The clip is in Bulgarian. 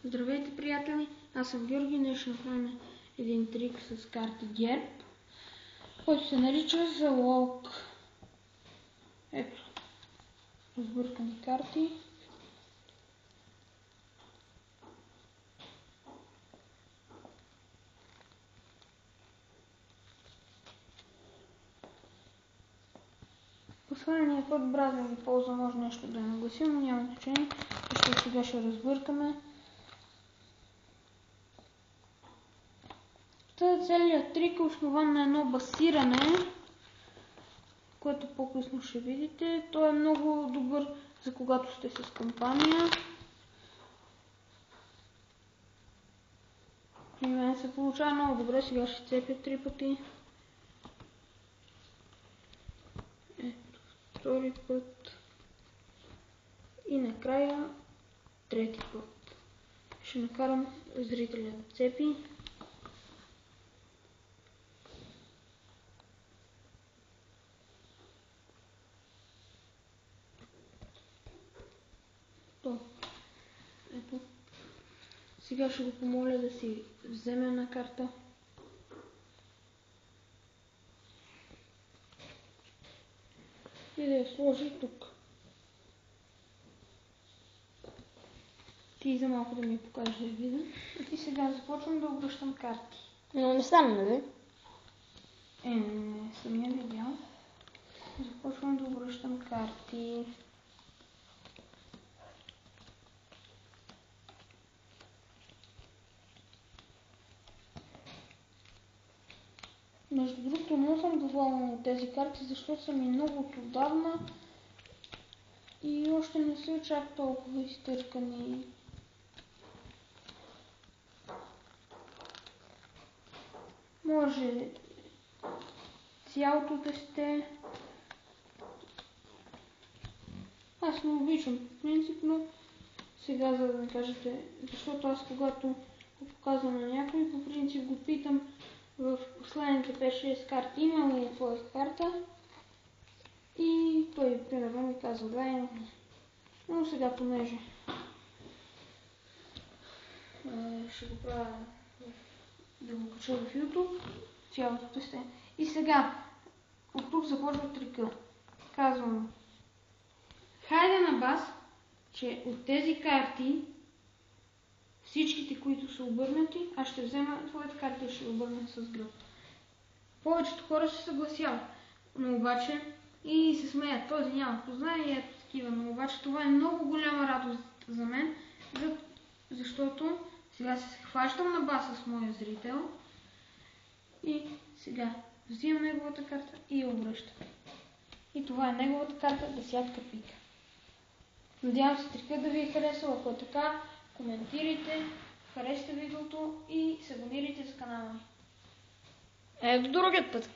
Здравейте, приятели! Аз съм Георги. Днес ще направим един трик с карти ГЕРБ, който се нарича залог. Ето, разбъркани карти. Последния път бразил ги ползва, може нещо да е нагласил, но няма значение, защото сега ще разбъркаме. Целият трик е основан на едно басиране, което по-късно ще видите. Той е много добър за когато сте с компания. При мен се получава много добре. Сега ще цепя 3 пъти. Ето, втори път. И накрая трети път. Ще накарам зрителя да цепи. Ето. Сега ще го помоля да си вземе една карта. И да я сложи тук. Ти за малко да ми покажеш да я видя. И сега започвам да обръщам карти. Но не стана, нали? Не съм я видял. Започвам да обръщам карти. Между другото, много съм доволна от тези карти, защото са ми много отдавна и още не са чак толкова изтъркани. Може цялото да сте. Аз не обичам принципно. Сега, за да ми кажете, защото аз когато го показвам на някой, по принцип го питам в последните 5-6 карти има ли твоя карта и той примерно ми казва да, има. Но сега, понеже ще го правя да го кача в YouTube, цялото тесте. И сега, от тук започва трика. Казвам, хайде на бас, че от тези карти, всичките, които са обърнати, аз ще взема твоята карта и ще я обърна с гръб. Повечето хора се съгласяват, но обаче и се смеят. Този няма познание и ето такива, но обаче това е много голяма радост за мен, защото сега се хващам на баса с моя зрител и сега взимам неговата карта и я обръщам. И това е неговата карта, десятка пика. Надявам се трикът да ви е харесал. Ако е така, коментирайте, харесайте видеото и се абонирайте за канала ми. До другия път.